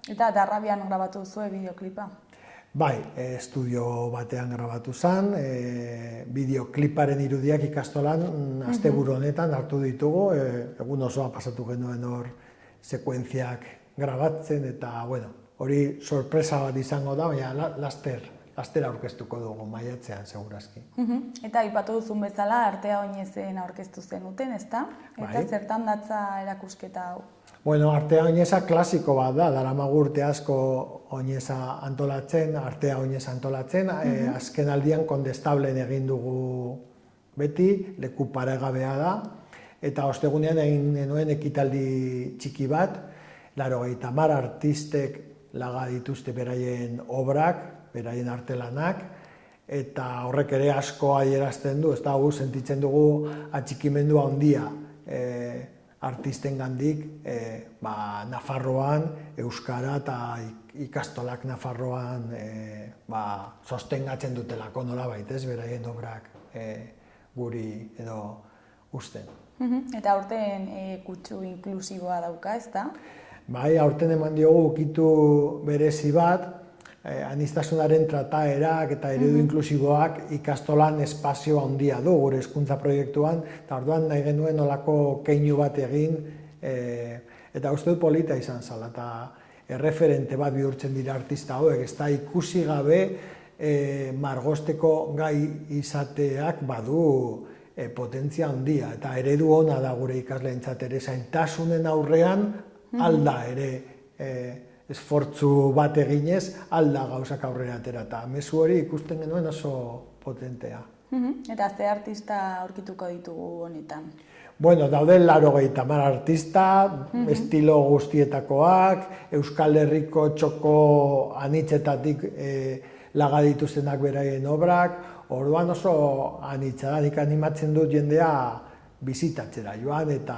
Eta Darrabian grabatu zuen bideoklipa? Bai, estudio batean grabatu zen, bideokliparen irudiak ikastolan asteburu honetan hartu ditugu, egun osoa pasatu genuen hor sekuentziak grabatzen, eta hori sorpresa bat izango da, baina laster aurkeztuko dugu maiatzean, segurazki. Eta aipatu duzun bezala, Artea Oinezen aurkeztu zenuten, ezta? Eta zertan datza erakusketa hau? Artea Oineza klasiko bat da, daramagu urte asko Oineza antolatzen, Artea Oineza antolatzen, azken aldian Kondestablen egin dugu beti, leku paregabea da, eta ostegunean egin genuen ekitaldi txiki bat, 80 artistek laga dituzte beraien obrak, beraien artelanak, eta horrek ere asko adierazten du, ez da, sentitzen dugu atxikimendua handia artistengandik Nafarroan, Euskara eta ikastolak Nafarroan sostengatzen dutelako nolabait, ez, beraien obrak guri edo usten. Eta aurten kutsu inklusiboa dauka, ez da? Bai, aurten eman diogu ukitu berezi bat, aniztasunaren trataerak eta eredu inklusiboak ikastolan espazio handia du gure hezkuntza proiektuan, eta orduan nahi genuen nolako keinu bat egin, eta uste dut polita izan zala, eta erreferente bat bihurtzen dira artista hauek, ez da ikusi gabe margosteko gai izateak badu potentzia handia, eta eredu ona da gure ikasleentzat ere, zailtasunen aurrean alda ere esfortzu bat eginez, alda gauzak aurrera atera, eta mezu hori ikusten genuen oso potentea. Eta ze artista aurkituko ditugu honetan? Daude 80 artista, estilo guztietakoak, Euskal Herriko txoko anitzetatik laga dituztenak beraien obrak, orduan oso anitza da, nik animatzen dut jendea bizitatzera joan eta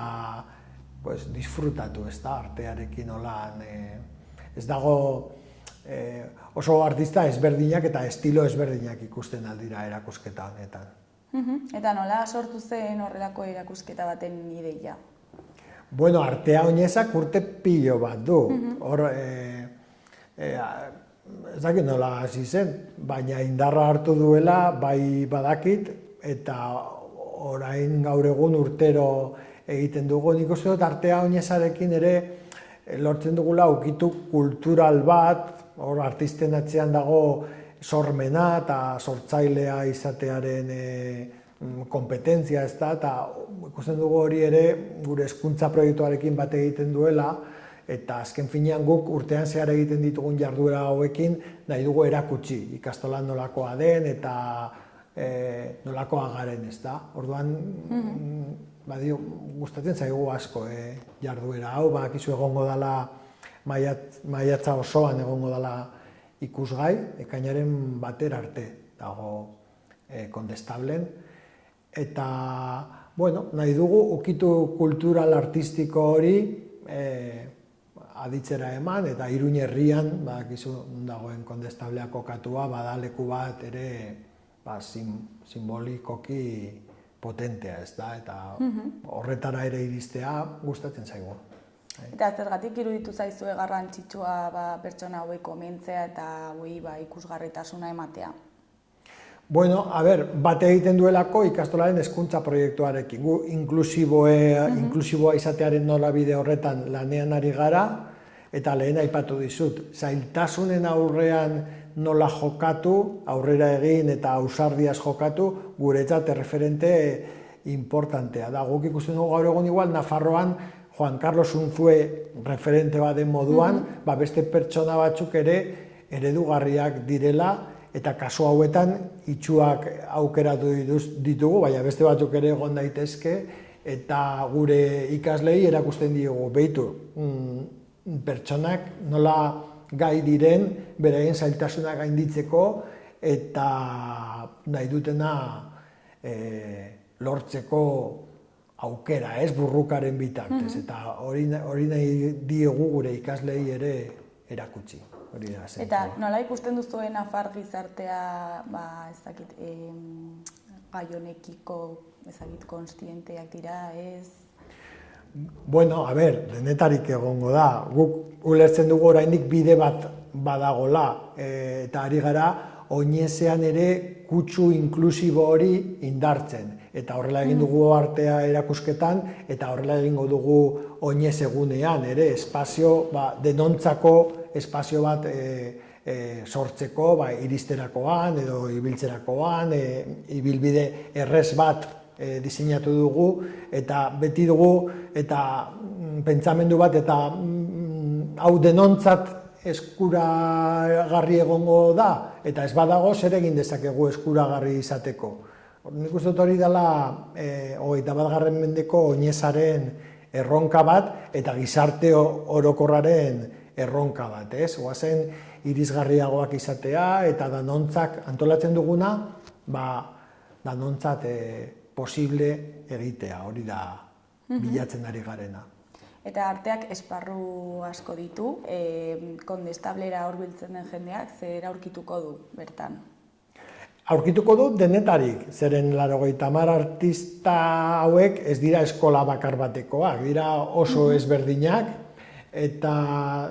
disfrutatu, ez da, artearekin olan. Ez dago oso artista ezberdinak eta estilo ezberdinak ikusten aldira erakusketa honetan. Eta nola sortu zen horrelako erakusketa baten ideia? Artea Oinezak urte pilo bat du. Hor, ez dakit nola hasi zen, baina indarra hartu duela, bai badakit, eta orain gaur egun urtero egiten dugu. Nik uste dut Artea Oinezarekin ere lortzen dugula ukitu kultural bat, hor artisten atzean dago sormena eta sortzailea izatearen kompetentzia, ez da, eta ikusten dugu hori ere gure hezkuntza proiektuarekin bat egiten duela, eta azken finean guk urtean zehar egiten ditugun jarduera hauekin nahi dugu erakutsi ikastolan nolakoa den eta nolakoa garen, ez da. Orduan, gustatzen zaigu asko jarduera hau, badakizu egongo dela maiatza osoan egongo dela ikusgai, ekainaren batera arte dago Kondestablen, eta nahi dugu ukitu kultural artistiko hori aditzera eman, eta Iruña herrian badakizu dagoen Kondestablea kokatua, badaleku bat ere simbolikoki potentea, ez da, eta horretara ere iristea gustatzen zaigu. Eta zergatik iruditu zaizue garrantzitsua pertsona hauek komentzea eta ikusgarritasuna ematea? Bat egiten duelako ikastolaren hezkuntza proiektuarekin. Gu inklusiboa izatearen norabide horretan lanean ari gara, eta lehen aipatu dizut, zailtasunen aurrean nola jokatu, aurrera egin eta ausardiaz jokatu, guretzat erreferente importantea da. Guk ikusten dugu gaur egun igual, Nafarroan Juan Carlos Unzue referente baden moduan, beste pertsona batzuk ere eredugarriak direla, eta kasu hauetan itxuak aukeratu ditugu, baina beste batzuk ere egon daitezke, eta gure ikaslei erakusten diogu, behitu, pertsonak nola gai diren beraien zailtasunak gainditzeko eta nahi dutena lortzeko aukera, ez burrukaren bitartez, eta hori nahi diegu gure ikaslei ere erakutsi. Eta nola ikusten duzuen nafar gizartea, ez dakit, gai honekiko, ez dakit, konstienteak dira, ez? Bueno, a ber, denetarik egongo da. Guk ulertzen dugu oraindik bide bat badagola, eta ari gara oinezean ere kutsu inklusibo hori indartzen. Eta horrela egin dugu artea erakusketan, eta horrela egingo dugu oinez egunean ere, espazio, denontzako espazio bat sortzeko, iristerakoan edo ibiltzerakoan, ibilbide errez bat diseinatu dugu, eta beti dugu, eta pentsamendu bat, eta hau denontzat eskuragarri egongo da, eta ez badago zer egin dezakegu eskuragarri izateko. Nik uste dut hori dela 21. mendeko oinezaren erronka bat, eta gizarte orokorraren erronka bat, ez? Oazen irisgarriagoak izatea, eta danontzak antolatzen duguna, danontzat posible egitea, hori da bilatzen ari garena. Eta arteak esparru asko ditu, Kondestablera hurbiltzen den jendeak zer aurkituko du bertan? Aurkituko du denetarik, zeren 80 artista hauek ez dira eskola bakar batekoak, dira oso ezberdinak, eta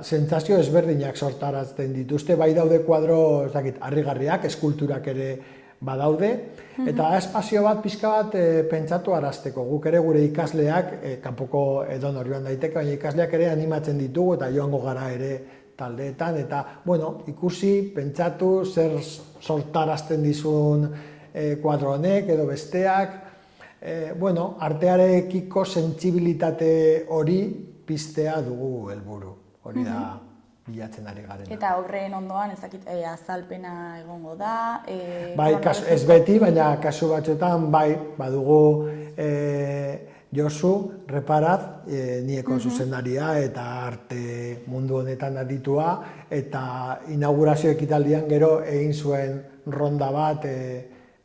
sentsazio ezberdinak sortarazten dituzte, bai daude kuadro harrigarriak, eskulturak ere badaude, eta espazio bat pixka bat pentsatu arazteko. Guk ere gure ikasleak, kanpoko edonor joan daiteke, baina ikasleak ere animatzen ditugu eta joango gara ere taldeetan, eta ikusi, pentsatu, zer sortarazten dizun kuadro honek edo besteak, artearekiko sentsibilitate hori piztea dugu helburu, hori da bilatzen ari garena. Eta horren ondoan, ezakit, azalpena egongo da? Bai, ez beti, baina kasu batzuetan, bai, badugu Josu Reparaz, nieko zuzendaria eta arte mundu honetan aditua, eta inaugurazio ekitaldian gero egin zuen ronda bat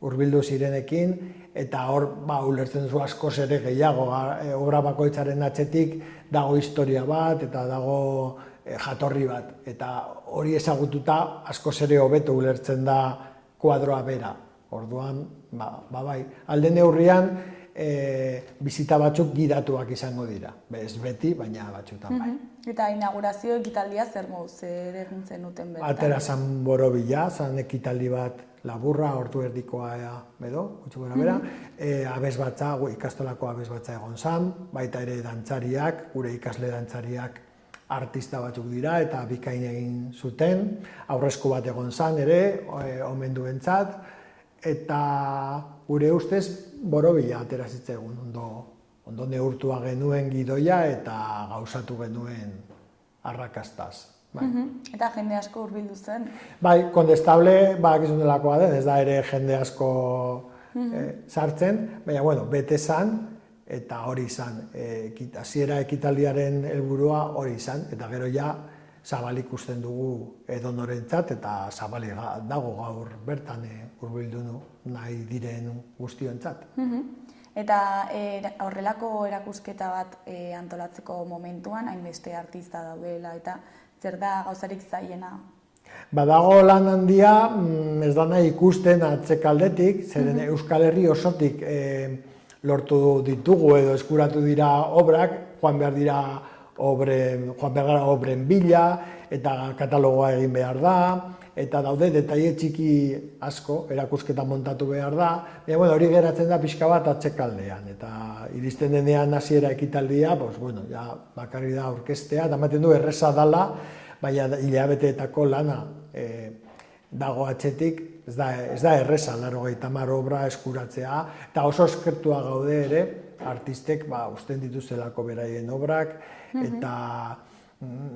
hurbildu zirenekin, eta hor ulertzen zu askoz ere gehiago, obra bakoitzaren atzetik dago historia bat eta dago jatorri bat, eta hori ezagututa askoz ere hobeto ulertzen da kuadroa bera. Orduan, bai, alde neurrian bizita batzuk gidatuak izango dira. Ez beti, baina batzutan bai. Eta inaugurazio ekitaldia zer egin zenuten bertan? Atera zan borobila, zan ekitaldi bat laburra, ordu erdikoa edo, gutxi gora bera, abesbatza, ikastolako abesbatza egon zan, baita ere dantzariak, gure ikasle dantzariak artista batzuk dira eta bikain egin zuten, aurrezko bat egon zan ere, omenduentzat, eta gure ustez borobila atera zitzaigun, ondo neurtua genuen gidoia eta gauzatu genuen arrakastaz. Eta jende asko hurbildu zen? Bai, Kondestable bakizun delakoa den, ez da ere jende asko sartzen, baina bete zan, eta hori izan, hasiera ekitaldiaren helburua hori izan, eta gero ja zabalik ikusten dugu edonorentzat, eta zabalik dago gaur bertan hurbildu nahi diren guztiontzat. Eta horrelako erakusketa bat antolatzeko momentuan, hainbeste artista daudela, eta zer da gauzarik zailena? Badago lan handia, ez da nahi ikusten atzekaldetik, zeren Euskal Herri osotik lortu ditugu edo eskuratu dira obrak, joan behar gara obren bila, eta katalogoa egin behar da, eta daude detaile txiki asko, erakusketa montatu behar da, baina hori geratzen da pixka bat atzekaldean, eta iristen denean hasiera ekitaldia, bakarri da aurkeztea, eta ematen du erreza dala, baina hilabeteetako lana dago atzetik, ez da erreza, 80 obra eskuratzea, eta oso eskertua gaude ere, artistek usten dituztelako beraien obrak, eta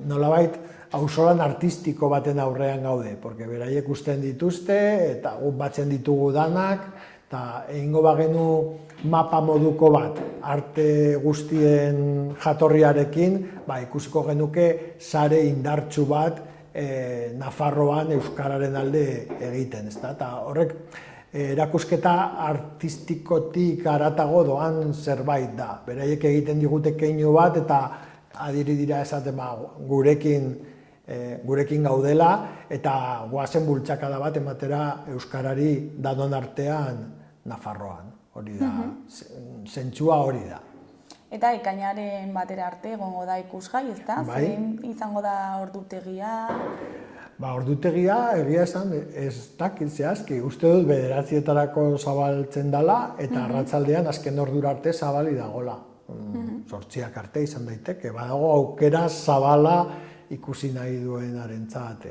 nolabait auzolan artistiko baten aurrean gaude, porque beraiek usten dituzte, eta guk batzen ditugu danak, Eta egingo bagenu mapa moduko bat, arte guztien jatorriarekin, ikusiko genuke sare indartsu bat Nafarroan euskararen alde egiten, ezta? Eta horrek erakusketa artistikotik haratago doan zerbait da. Beraiek egiten digute keinu bat eta adiri dira esaten gurekin gaudela eta goazen bultzakada bat ematera euskarari danon artean Nafarroan. Hori da, zentzua hori da. Eta ekainaren batera arte egongo da ikusgai, ezta? Zein izango da ordutegia? Ordutegia, egia esan, ez dakit zehazki. Uste dut 9:00etarako zabaltzen dela eta arratsaldean azken ordura arte zabali dagola. 8:00 arte izan daiteke. Badago aukera zabala ikusi nahi duenarentzat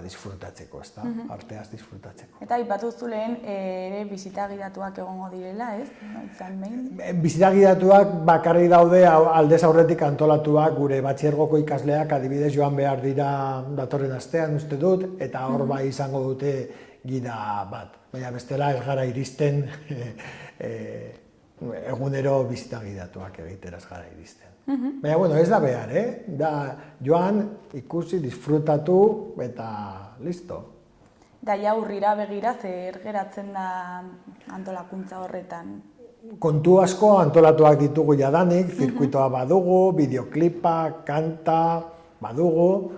disfrutatzeko, ezta? Arteaz disfrutatzeko. Eta aipatu zu lehen ere bisita gidatuak egongo direla, ez? Izan behin? Bisita gidatuak bakarrik daude aldez aurretik antolatuak gure batxilergoko ikasleak adibidez joan behar dira datorren astean uste dut, eta hor bai izango dute gida bat. Baina bestela ez gara iristen egunero bisita gidatuak egitera ez gara iristen. Baina, ez da behar, da joan, ikusi, disfrutatu eta listo. Da ja urrira begira zer geratzen da antolakuntza horretan? Kontu asko antolatuak ditugu jadanik, zirkuitoa badugu, bideoklipa, kanta badugu.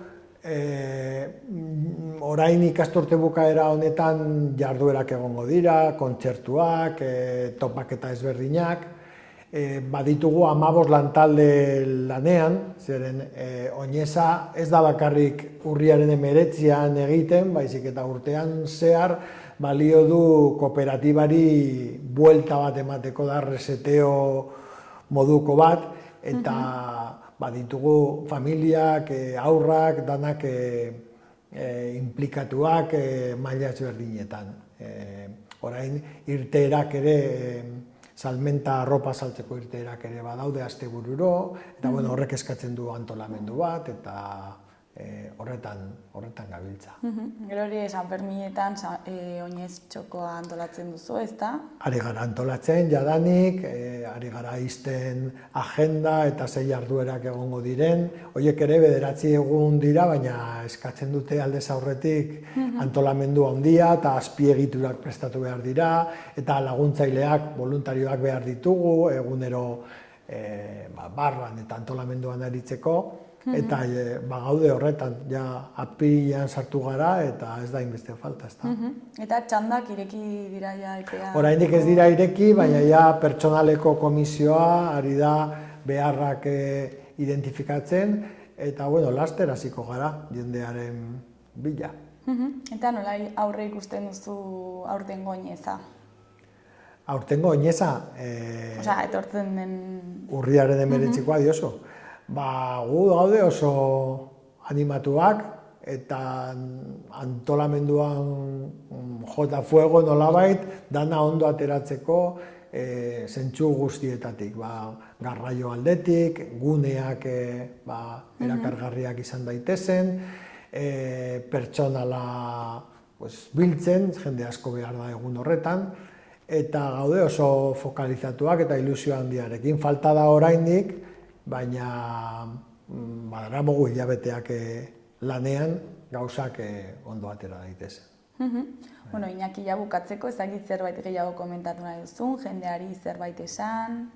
Orain ikasturte bukaera honetan jarduerak egongo dira, kontzertuak, topaketa ezberdinak. Baditugu 15 lantalde lanean, zeren Oineza ez da bakarrik urriaren 19an egiten, baizik eta urtean zehar balio du kooperatibari buelta bat emateko da reseteo moduko bat, eta baditugu familiak, aurrak, danak implikatuak maila ezberdinetan. Orain irteerak ere salmenta arropa saltzeko irteerak ere badaude astebururo, eta horrek eskatzen du antolamendu bat, eta horretan gabiltza. Gero hori San Ferminetan oinez txokoa antolatzen duzu, ezta? Ari gara antolatzen jadanik, ari gara izten agenda eta zei jarduerak egongo diren. Horiek ere 9 egun dira, baina eskatzen dute aldez aurretik antolamendu handia eta azpiegiturak prestatu behar dira, eta laguntzaileak, voluntarioak behar ditugu, egunero barran eta antolamenduan aritzeko. Eta gaude horretan, ja apirilean sartu gara eta ez da inbeste falta, ezta. Eta txandak ireki dira ja epea? Oraindik ez dira ireki, baina ja pertsonaleko komisioa ari da beharrak identifikatzen, eta laster hasiko gara jendearen bila. Eta nola aurre ikusten duzu aurtengo Oineza? Aurtengo Oineza? Osea, etortzen den... Urriaren 19koa diozu. Gu gaude oso animatuak eta antolamenduan jota fuego nolabait dana ondo ateratzeko zentzu guztietatik. Garraio aldetik, guneak erakargarriak izan daitezen, pertsonala biltzen, jende asko behar da egun horretan, eta gaude oso fokalizatuak eta ilusio handiarekin. Falta da oraindik, baina badaramogu hilabeteak lanean gauzak ondo atera daitezen. Iñaki ja bukatzeko, ezagit zerbait gehiago komentatu nahi duzun, jendeari zerbait esan?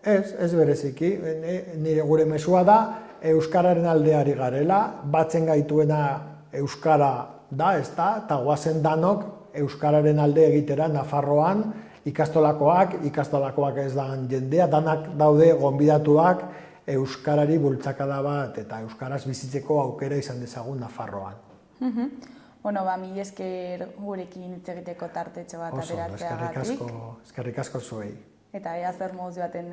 Ez bereziki. Nire gure mezua da, euskararen aldeari garela, batzen gaituena euskara da, ezta, eta goazen danok euskararen alde egitera Nafarroan, ikastolakoak ez da jendea, danak daude gonbidatuak euskarari bultzakada bat eta euskaraz bizitzeko aukera izan dezagun Nafarroan. Mila esker gurekin hitz egiteko tartetxo bat ateratzeagatik. Eskerrik asko zuei. Eta ea zer moduz joaten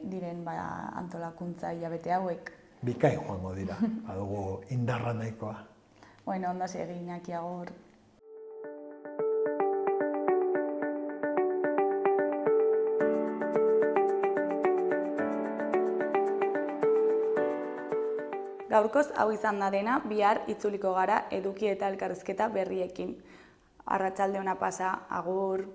diren antolakuntza hilabete hauek. Bikain joango dira, badugu indarra nahikoa. Ondo segi, Iñaki, agur. Gaurkoz hau izan da dena, bihar itzuliko gara eduki eta elkarrizketa berriekin. Arratsalde ona pasa, agur.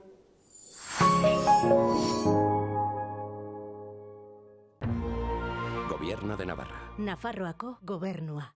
Gobierno de Navarra. Nafarroako gobernua.